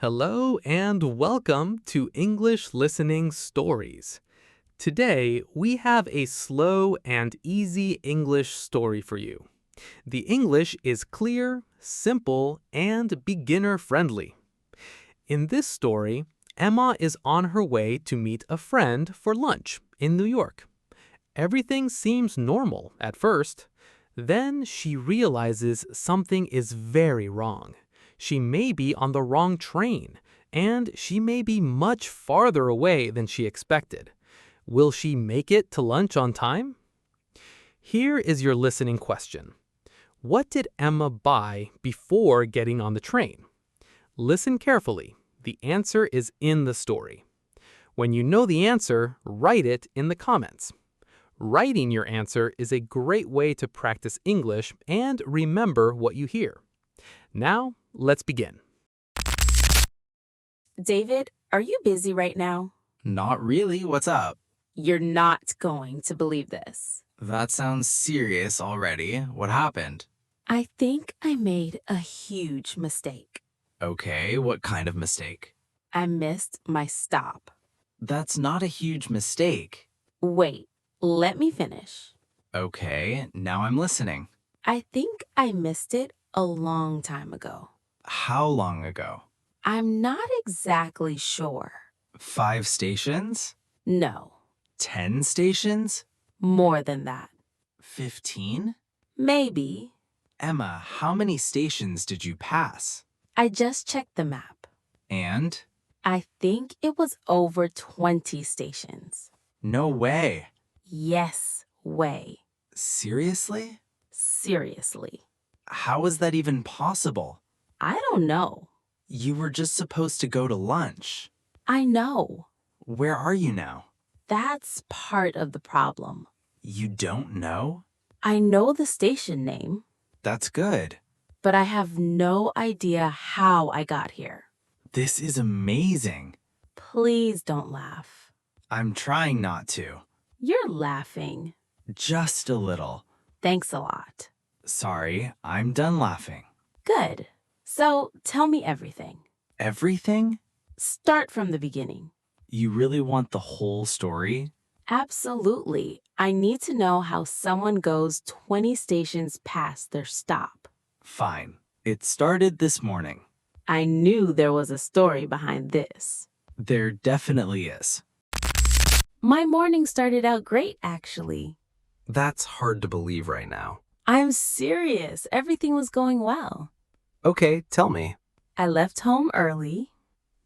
Hello and welcome to English Listening Stories. Today, we have a slow and easy English story for you. The English is clear, simple, and beginner-friendly. In this story, Emma is on her way to meet a friend for lunch in New York. Everything seems normal at first. Then she realizes something is very wrong. She may be on the wrong train, and she may be much farther away than she expected. Will she make it to lunch on time? Here is your listening question. What did Emma buy before getting on the train? Listen carefully. The answer is in the story. When you know the answer, write it in the comments. Writing your answer is a great way to practice English and remember what you hear. Now, let's begin. David, are you busy right now? Not really. What's up? You're not going to believe this. That sounds serious already. What happened? I think I made a huge mistake. Okay, what kind of mistake? I missed my stop. That's not a huge mistake. Wait, let me finish. Okay, now I'm listening. I think I missed it a long time ago. How long ago? I'm not exactly sure. 5 stations? No, 10 stations? more than that. 15? Maybe. Emma, how many stations did you pass? I just checked the map. And? I think it was over 20 stations. No way. Yes, way. Seriously? Seriously. How is that even possible? I don't know. You were just supposed to go to lunch. I know. Where are you now? That's part of the problem. You don't know? I know the station name, That's good. but I have no idea how I got here. This is amazing. Please don't laugh. I'm trying not to. You're laughing. Just a little. Thanks a lot. Sorry, I'm done laughing. Good. So tell me everything. Everything? Start from the beginning. You really want the whole story? Absolutely. I need to know how someone goes 20 stations past their stop. Fine. It started this morning. I knew there was a story behind this. There definitely is. My morning started out great, actually. That's hard to believe right now. I'm serious. Everything was going well. Okay, tell me. I left home early.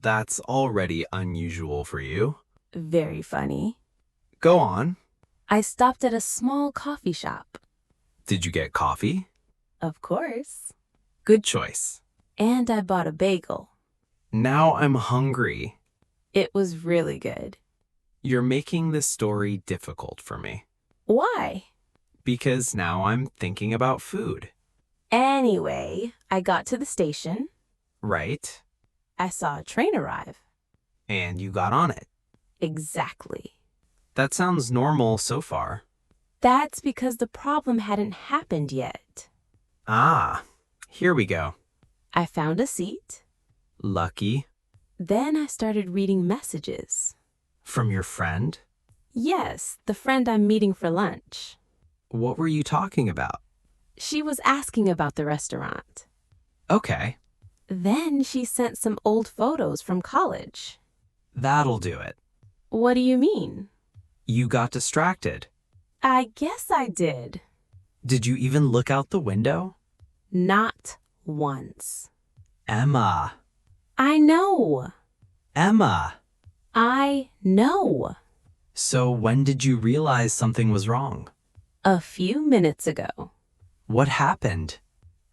That's already unusual for you. Very funny. Go on. I stopped at a small coffee shop. Did you get coffee? Of course. Good choice. And I bought a bagel. Now I'm hungry. It was really good. You're making this story difficult for me. Why? Because now I'm thinking about food. Anyway, I got to the station. Right? I saw a train arrive. And you got on it. Exactly. That sounds normal so far. That's because the problem hadn't happened yet. Ah, here we go. I found a seat. Lucky. Then I started reading messages. From your friend? Yes, the friend I'm meeting for lunch. What were you talking about? She was asking about the restaurant. Okay, Then she sent some old photos from college. that'll do it. What do you mean? You got distracted. I guess I did. Did you even look out the window? Not once. Emma. I know. Emma. I know. So when did you realize something was wrong? A few minutes ago, What happened?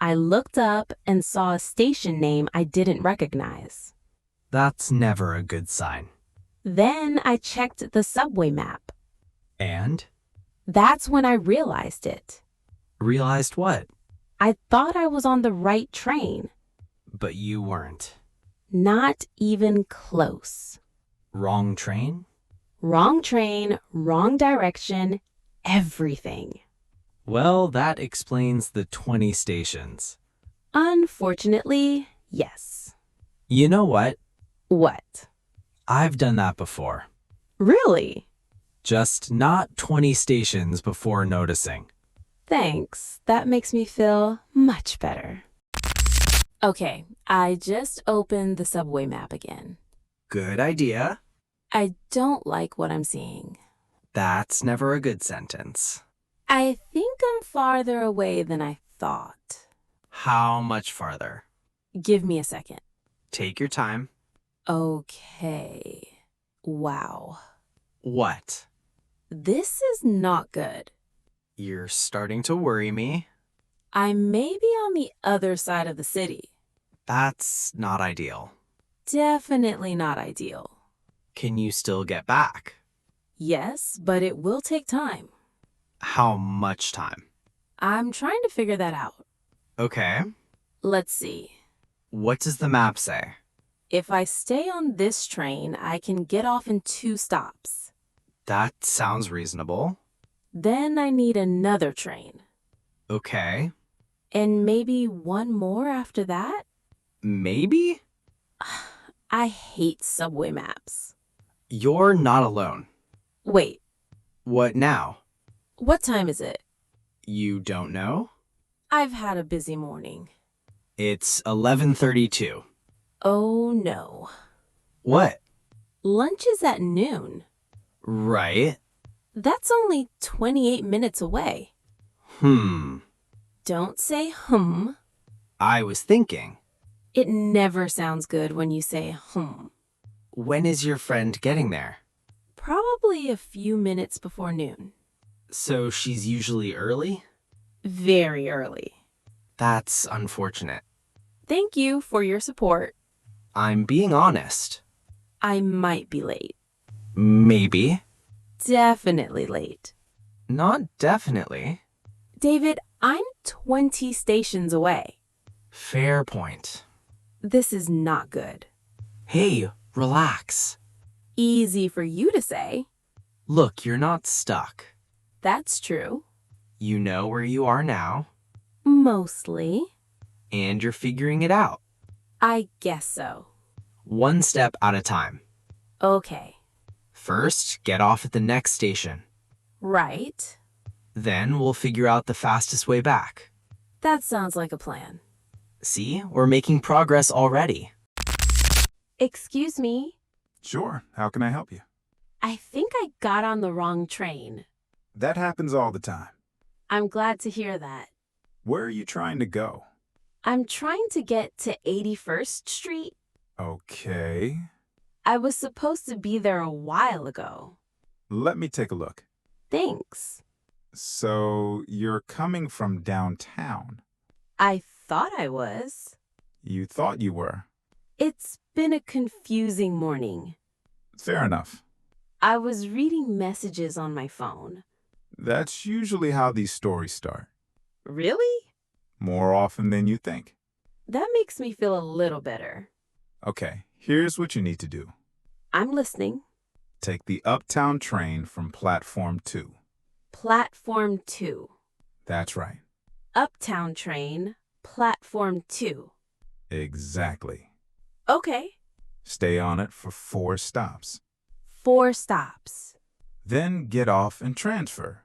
I looked up and saw a station name I didn't recognize. That's never a good sign. Then I checked the subway map. And? That's when I realized it. Realized what? I thought I was on the right train. But you weren't. Not even close. Wrong train? Wrong train, wrong direction, everything. Well, that explains the 20 stations. Unfortunately, yes. You know what? What? I've done that before. Really? Just not 20 stations before noticing. Thanks. That makes me feel much better. Okay, I just opened the subway map again. Good idea. I don't like what I'm seeing. That's never a good sentence. I think I'm farther away than I thought. How much farther? Give me a second. Take your time. Okay. Wow. What? This is not good. You're starting to worry me. I may be on the other side of the city. That's not ideal. Definitely not ideal. Can you still get back? Yes, but it will take time. How much time? I'm trying to figure that out. Okay. Let's see. What does the map say? If I stay on this train, I can get off in 2 stops. That sounds reasonable. Then I need another train. Okay. And maybe one more after that? Maybe? I hate subway maps. You're not alone. Wait, What now? what time is it? You don't know? I've had a busy morning. It's 11:32. Oh no. What? Lunch is at noon. Right. That's only 28 minutes away. Don't say I was thinking. It never sounds good when you say When is your friend getting there? Probably a few minutes before noon. So she's usually early? Very early. That's unfortunate. Thank you for your support. I'm being honest. I might be late. Maybe. Definitely late. Not definitely. David, I'm 20 stations away. Fair point. This is not good. Hey, relax. Easy for you to say. Look, you're not stuck. That's true. You know where you are now, Mostly. and you're figuring it out. I guess so. One step at a time. Okay. First, get off at the next station. Right. Then we'll figure out the fastest way back. That sounds like a plan. See, we're making progress already. Excuse me. Sure, how can I help you? I think I got on the wrong train. That happens all the time. I'm glad to hear that. Where are you trying to go? I'm trying to get to 81st Street. Okay, I was supposed to be there a while ago. let me take a look. Thanks. So, you're coming from downtown. I thought I was. You thought you were. It's been a confusing morning. Fair enough. I was reading messages on my phone. That's usually how these stories start. Really? More often than you think. That makes me feel a little better. Okay, here's what you need to do. I'm listening. Take the Uptown train from Platform 2. Platform 2. That's right. Uptown train, Platform 2. Exactly. Okay. Stay on it for 4 stops. 4 stops. Then get off and transfer.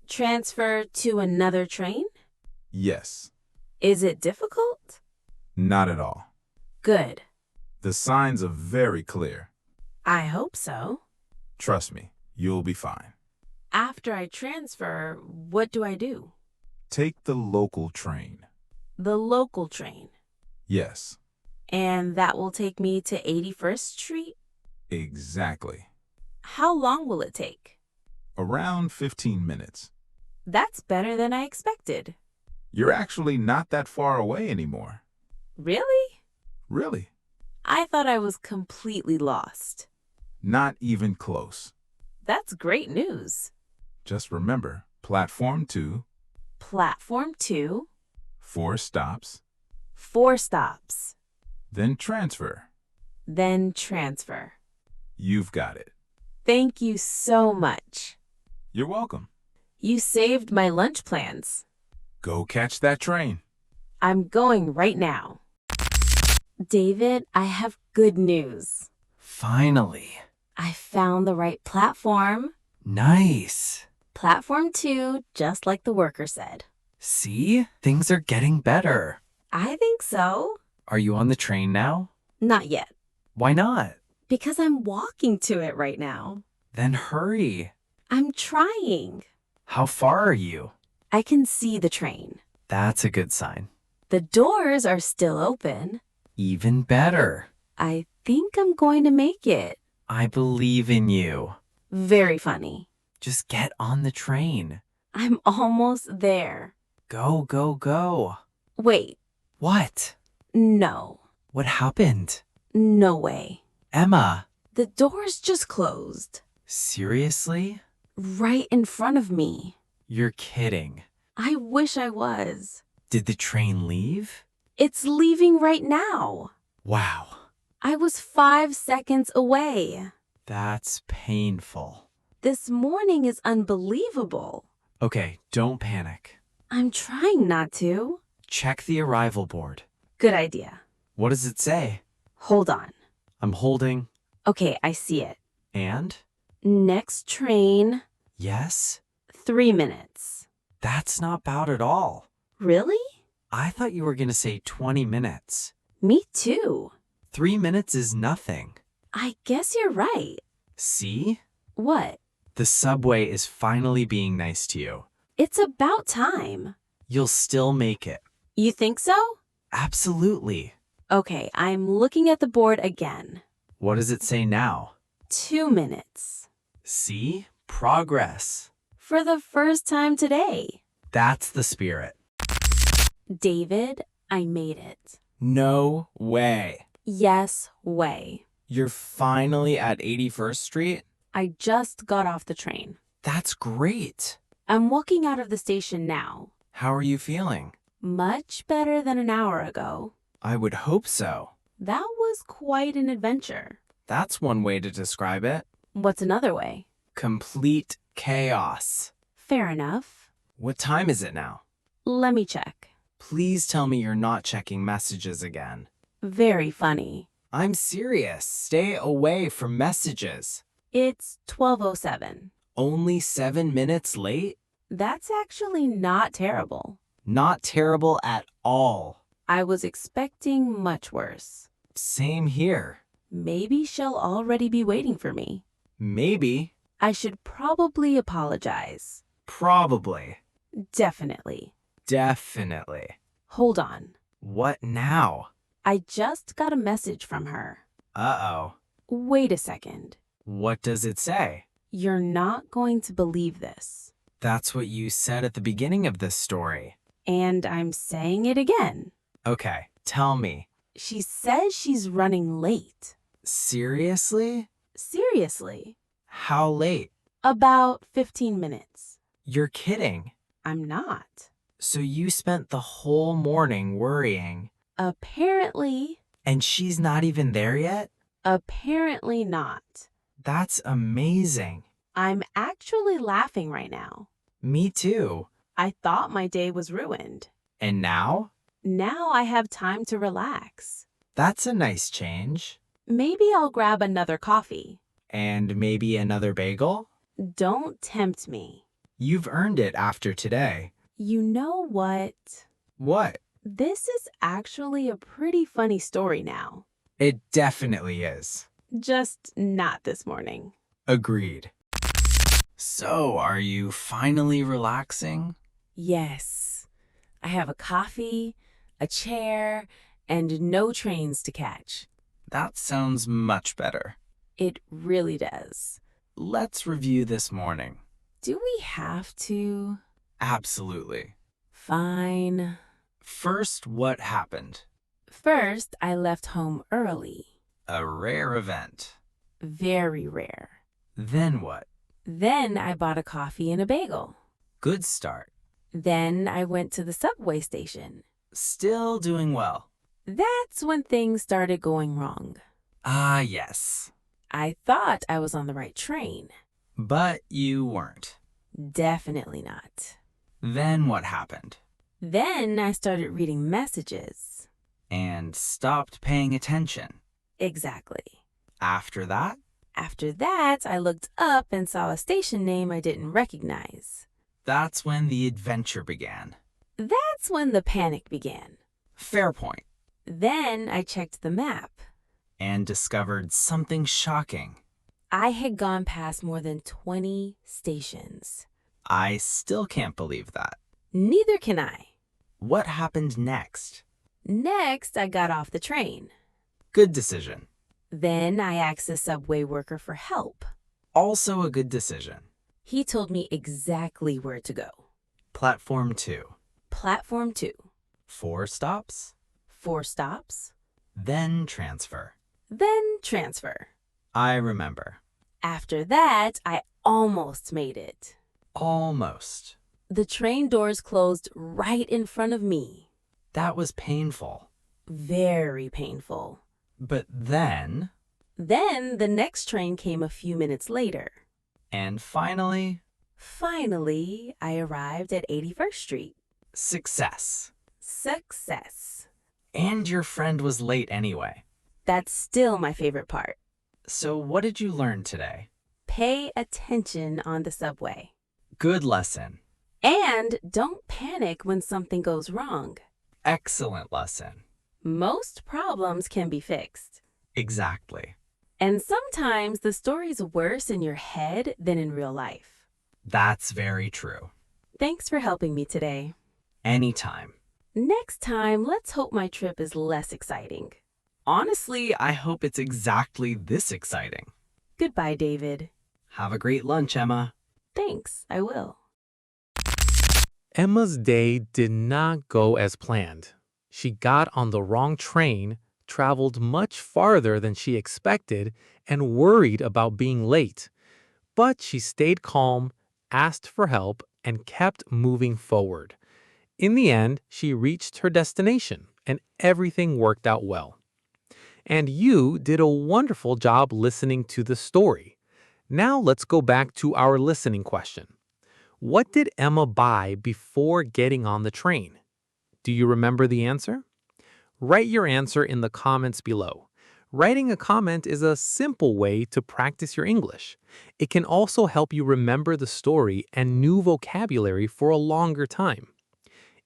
Transfer to another train? Yes, Is it difficult? not at all. Good. The signs are very clear. I hope so. Trust me, you'll be fine. After I transfer, what do I do? Take the local train. The local train. Yes, And that will take me to 81st Street? exactly. How long will it take? Around 15 minutes. That's better than I expected. You're actually not that far away anymore. Really? Really, I thought I was completely lost. not even close. That's great news. Just remember, Platform 2, Platform 2, 4 stops, 4 stops, then transfer. then transfer. You've got it. Thank you so much. You're welcome. You saved my lunch plans. Go catch that train. I'm going right now. David, I have good news. Finally. I found the right platform. Nice. Platform 2, just like the worker said. See? Things are getting better. I think so. Are you on the train now? Not yet, Why not? because I'm walking to it right now. Then hurry. I'm trying. How far are you? I can see the train. That's a good sign. The doors are still open. Even better. I think I'm going to make it. I believe in you. Very funny. Just get on the train. I'm almost there. Go, go, go. Wait, What? no. What happened? No way. Emma. The doors just closed. Seriously? Right in front of me. You're kidding. I wish I was. Did the train leave? It's leaving right now. Wow. I was 5 seconds away. That's painful. This morning is unbelievable. Okay, don't panic. I'm trying not to. Check the arrival board. Good idea. What does it say? Hold on. I'm holding. Okay, I see it. And? Next train, Yes? 3 minutes. That's not bad at all. Really? I thought you were going to say 20 minutes. Me too. 3 minutes is nothing. I guess you're right. See? What? The subway is finally being nice to you. It's about time. You'll still make it. You think so? Absolutely. Okay, I'm looking at the board again. What does it say now? 2 minutes. See? Progress. For the first time today. That's the spirit. David, I made it. No way. Yes way. You're finally at 81st Street? I just got off the train. That's great. I'm walking out of the station now. How are you feeling? Much better than an hour ago. I would hope so. That was quite an adventure. That's one way to describe it. What's another way? Complete chaos. Fair enough. What time is it now? Let me check. Please tell me you're not checking messages again. Very funny. I'm serious. Stay away from messages. It's 12:07. Only 7 minutes late? That's actually not terrible. Not terrible at all. I was expecting much worse. Same here. Maybe she'll already be waiting for me. Maybe. I should probably apologize. Probably. Definitely. Definitely. Hold on. What now? I just got a message from her. Uh-oh. Wait a second. What does it say? You're not going to believe this. That's what you said at the beginning of this story. And I'm saying it again. Okay, tell me. She says she's running late. Seriously? Seriously. How late? About 15 minutes. You're kidding. I'm not. So you spent the whole morning worrying, Apparently. and she's not even there yet? Apparently not. That's amazing. I'm actually laughing right now. Me too. I thought my day was ruined. And now? Now I have time to relax. That's a nice change. Maybe I'll grab another coffee. And maybe another bagel? Don't tempt me. You've earned it after today. You know what? What? This is actually a pretty funny story now. It definitely is. Just not this morning. Agreed. So, are you finally relaxing? Yes. I have a coffee, a chair, and no trains to catch. That sounds much better. It really does. Let's review this morning. Do we have to? Absolutely. Fine. First, what happened? First, I left home early. A rare event. Very rare. Then what? Then I bought a coffee and a bagel. Good start. Then I went to the subway station. Still doing well. That's when things started going wrong. Ah, yes. I thought I was on the right train. But you weren't. Definitely not. Then what happened? Then I started reading messages. And stopped paying attention. Exactly. After that, After that, I looked up and saw a station name I didn't recognize. that's when the adventure began. That's when the panic began. Fair point. Then I checked the map. And discovered something shocking. I had gone past more than 20 stations. I still can't believe that. Neither can I. What happened next? Next, I got off the train. Good decision. Then I asked the subway worker for help. Also a good decision. He told me exactly where to go. Platform 2. Platform 2. 4 stops, 4 stops. then transfer. Then transfer. I remember. After that, I almost made it. Almost. The train doors closed right in front of me. That was painful. Very painful. But then, Then the next train came a few minutes later. and finally, Finally, I arrived at 81st Street. success. Success. And your friend was late anyway. That's still my favorite part. So what did you learn today? Pay attention on the subway. Good lesson. And don't panic when something goes wrong. Excellent lesson. Most problems can be fixed. Exactly. And sometimes the story's worse in your head than in real life. That's very true. Thanks for helping me today. Anytime. Next time, let's hope my trip is less exciting. Honestly, I hope it's exactly this exciting. Goodbye, David. Have a great lunch, Emma. Thanks, I will. Emma's day did not go as planned. She got on the wrong train, traveled much farther than she expected, and worried about being late. But she stayed calm, asked for help, and kept moving forward. In the end, she reached her destination, and everything worked out well. And you did a wonderful job listening to the story. Now let's go back to our listening question. What did Emma buy before getting on the train? Do you remember the answer? Write your answer in the comments below. Writing a comment is a simple way to practice your English. It can also help you remember the story and new vocabulary for a longer time.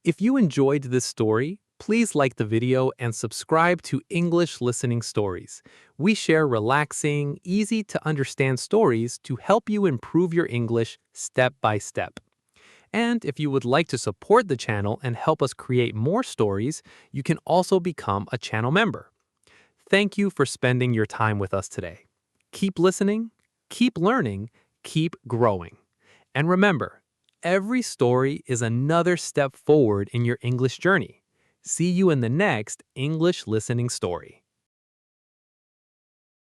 If you enjoyed this story, please like the video and subscribe to English Listening Stories. We share relaxing, easy-to-understand stories to help you improve your English step by step. And if you would like to support the channel and help us create more stories, you can also become a channel member. Thank you for spending your time with us today. Keep listening, keep learning, keep growing. And remember, every story is another step forward in your English journey. See you in the next English Listening Story.